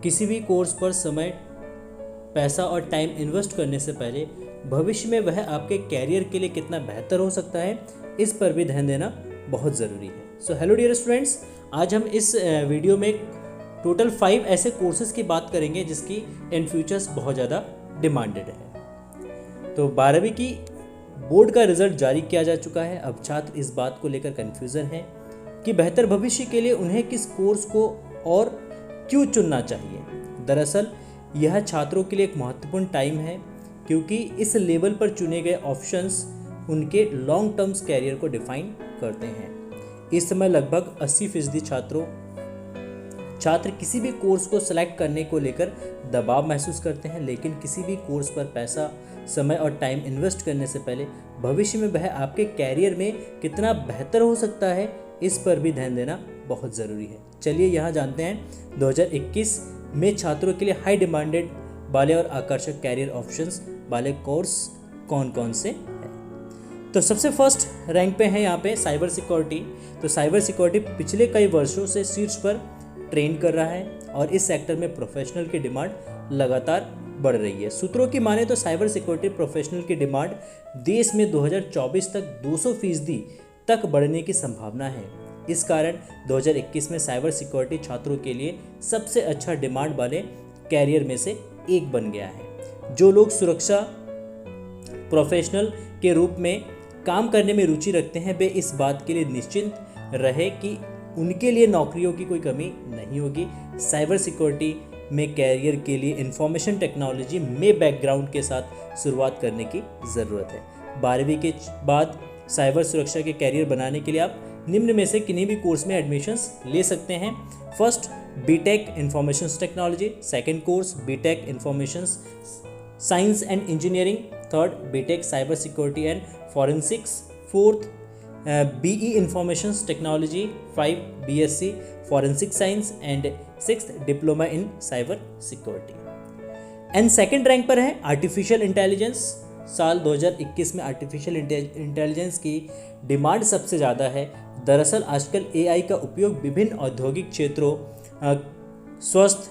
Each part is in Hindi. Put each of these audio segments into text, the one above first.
किसी भी कोर्स पर समय, पैसा और टाइम इन्वेस्ट करने से पहले भविष्य में वह आपके कैरियर के लिए कितना बेहतर हो सकता है, इस पर भी ध्यान देना बहुत ज़रूरी है। सो हेलो डियर स्टूडेंट्स, आज हम इस वीडियो में टोटल 5 ऐसे कोर्सेज़ की बात करेंगे जिसकी इन फ्यूचर्स बहुत ज़्यादा डिमांडेड है। तो 12वीं की बोर्ड का रिजल्ट जारी किया जा चुका है। अब छात्र इस बात को लेकर कन्फ्यूज़न है कि बेहतर भविष्य के लिए उन्हें किस कोर्स को और क्यों चुनना चाहिए। दरअसल यह छात्रों के लिए एक महत्वपूर्ण टाइम है, क्योंकि इस लेवल पर चुने गए ऑप्शंस उनके लॉन्ग टर्म्स कैरियर को डिफाइन करते हैं। इस समय लगभग 80% छात्र किसी भी कोर्स को सिलेक्ट करने को लेकर दबाव महसूस करते हैं, लेकिन किसी भी कोर्स पर पैसा, समय और टाइम इन्वेस्ट करने से पहले भविष्य में वह आपके कैरियर में कितना बेहतर हो सकता है, इस पर भी ध्यान देना बहुत ज़रूरी है। चलिए यहाँ जानते हैं 2021 में छात्रों के लिए हाई डिमांडेड वाले और आकर्षक कैरियर ऑप्शंस वाले कोर्स कौन कौन से हैं। तो सबसे फर्स्ट रैंक पे है यहाँ पे साइबर सिक्योरिटी। तो साइबर सिक्योरिटी पिछले कई वर्षों से शीर्ष पर ट्रेन कर रहा है और इस सेक्टर में प्रोफेशनल की डिमांड लगातार बढ़ रही है। सूत्रों की माने तो साइबर सिक्योरिटी प्रोफेशनल की डिमांड देश में 2024 तक 200% तक बढ़ने की संभावना है। इस कारण 2021 में साइबर सिक्योरिटी छात्रों के लिए सबसे अच्छा डिमांड वाले कैरियर में से एक बन गया है। जो लोग सुरक्षा प्रोफेशनल के रूप में काम करने में रुचि रखते हैं, वे इस बात के लिए निश्चिंत रहे कि उनके लिए नौकरियों की कोई कमी नहीं होगी। साइबर सिक्योरिटी में कैरियर के लिए इंफॉर्मेशन टेक्नोलॉजी में बैकग्राउंड के साथ शुरुआत करने की ज़रूरत है। 12वीं के बाद साइबर सुरक्षा के कैरियर बनाने के लिए आप निम्न में से किन्हीं भी कोर्स में एडमिशन्स ले सकते हैं। First, BTech information technology. Second course, BTech information science and engineering. Third, BTech cyber security and forensics. Fourth, BE information technology. 5, BSc forensic science and 6th, diploma in cyber security. And second rank पर है आर्टिफिशियल इंटेलिजेंस। साल 2021 में आर्टिफिशियल इंटेलिजेंस की डिमांड सबसे ज़्यादा है। दरअसल आजकल एआई का उपयोग विभिन्न औद्योगिक क्षेत्रों, स्वास्थ्य,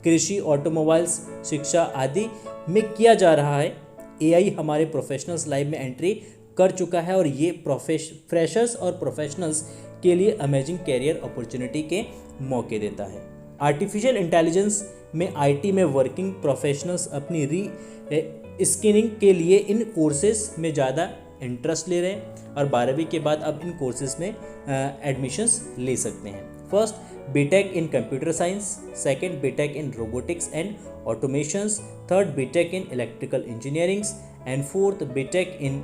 कृषि, ऑटोमोबाइल्स, शिक्षा आदि में किया जा रहा है। एआई हमारे प्रोफेशनल्स लाइफ में एंट्री कर चुका है और ये फ्रेशर्स और प्रोफेशनल्स के लिए अमेजिंग कैरियर अपॉर्चुनिटी के मौके देता है। आर्टिफिशियल इंटेलिजेंस में आईटी में वर्किंग प्रोफेशनल्स अपनी स्किलिंग के लिए इन कोर्सेज में ज़्यादा इंटरेस्ट ले रहे हैं और 12वीं के बाद अब इन कोर्सेज में एडमिशन्स ले सकते हैं। First, BTech in computer science. Second, BTech in robotics and automations. Third, BTech in electrical engineering and fourth, BTech in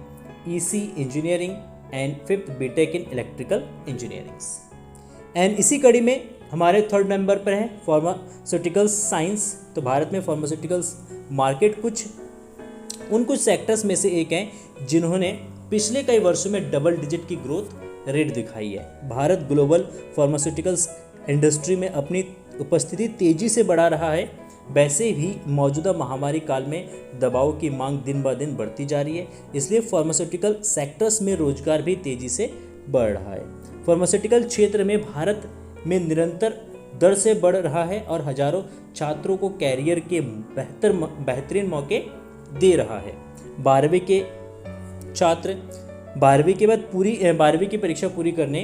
EC engineering and fifth, BTech in electrical engineering. And इसी कड़ी में हमारे थर्ड नंबर पर है फार्मास्यूटिकल्स साइंस। तो भारत में फार्मास्यूटिकल्स मार्केट कुछ सेक्टर्स में से एक है जिन्होंने पिछले कई वर्षों में डबल डिजिट की ग्रोथ रेट दिखाई है। भारत ग्लोबल फार्मास्यूटिकल्स इंडस्ट्री में अपनी उपस्थिति तेजी से बढ़ा रहा है। वैसे भी मौजूदा महामारी काल में दवाओं की मांग दिन ब दिन बढ़ती जा रही है, इसलिए फार्मास्यूटिकल सेक्टर्स में रोजगार भी तेजी से बढ़ रहा है। फार्मास्यूटिकल क्षेत्र में भारत में निरंतर दर से बढ़ रहा है और हजारों छात्रों को कैरियर के बेहतरीन मौके दे रहा है। 12वीं के छात्र 12वीं के बाद 12वीं की परीक्षा पूरी करने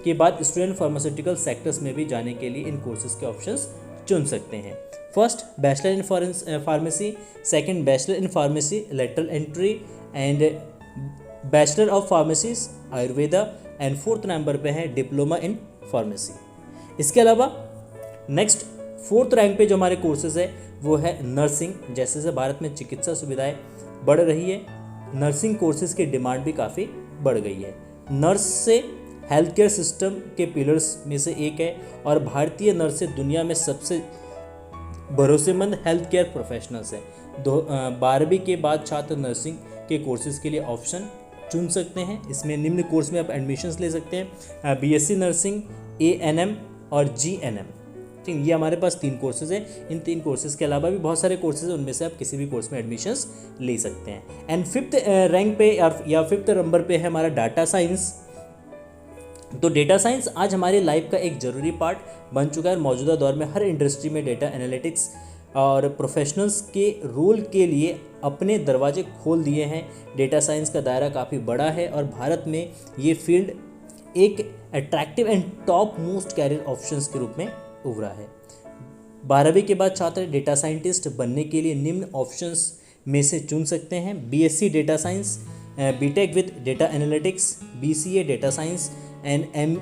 के बाद स्टूडेंट फार्मास्यूटिकल सेक्टर्स में भी जाने के लिए इन कोर्सेज के ऑप्शंस चुन सकते हैं। First, bachelor in pharmacy. Second, bachelor in pharmacy lateral entry and bachelor of pharmacy Ayurveda and fourth number पे है डिप्लोमा इन फार्मेसी। इसके अलावा नेक्स्ट फोर्थ रैंक पे जो हमारे कोर्सेज है वो है नर्सिंग। जैसे जैसे भारत में चिकित्सा सुविधाएं बढ़ रही है, नर्सिंग कोर्सेज की डिमांड भी काफ़ी बढ़ गई है। नर्स से हेल्थ केयर सिस्टम के पिलर्स में से एक है और भारतीय नर्सें दुनिया में सबसे भरोसेमंद हेल्थ केयर प्रोफेशनल्स हैं। 12वीं के बाद छात्र नर्सिंग के कोर्सेज के लिए ऑप्शन चुन सकते हैं। इसमें निम्न कोर्स में आप एडमिशन्स ले सकते हैं: बीएससी नर्सिंग, एएनएम और जीएनएम। ठीक, ये हमारे पास 3 कोर्सेज हैं। इन 3 कोर्सेज के अलावा भी बहुत सारे कोर्सेज हैं, उनमें से आप किसी भी कोर्स में एडमिशन्स ले सकते हैं। एंड 5th रैंक पे या 5th नंबर पे है हमारा डाटा साइंस। तो डेटा साइंस आज हमारी लाइफ का एक ज़रूरी पार्ट बन चुका है। मौजूदा दौर में हर इंडस्ट्री में डेटा एनालिटिक्स और प्रोफेशनल्स के रोल के लिए अपने दरवाजे खोल दिए हैं। डेटा साइंस का दायरा काफ़ी बड़ा है और भारत में ये फील्ड एक attractive and top most career options के रूप में उभरा है। 12वीं के बाद छात्र डेटा साइंटिस्ट बनने के लिए निम्न ऑप्शंस में से चुन सकते हैं: BSc data science, BTech with data analytics, BCA data science and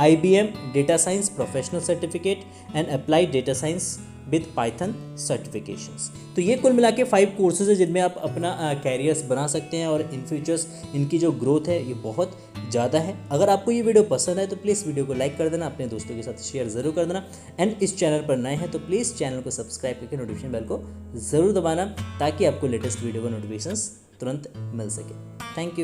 IBM data science professional certificate and applied data science with Python certifications. तो ये कुल मिला के 5 कोर्सेज है जिनमें आप अपना कैरियर्स बना सकते हैं और इन फ्यूचर्स इनकी जो ग्रोथ है ये बहुत ज़्यादा है। अगर आपको ये वीडियो पसंद है तो प्लीज़ वीडियो को लाइक कर देना, अपने दोस्तों के साथ शेयर ज़रूर कर देना एंड इस चैनल पर नए हैं तो प्लीज़ चैनल को सब्सक्राइब करके नोटिफिकेशन बेल को ज़रूर दबाना ताकि आपको लेटेस्ट वीडियो का नोटिफिकेशन तुरंत मिल सके। Thank you.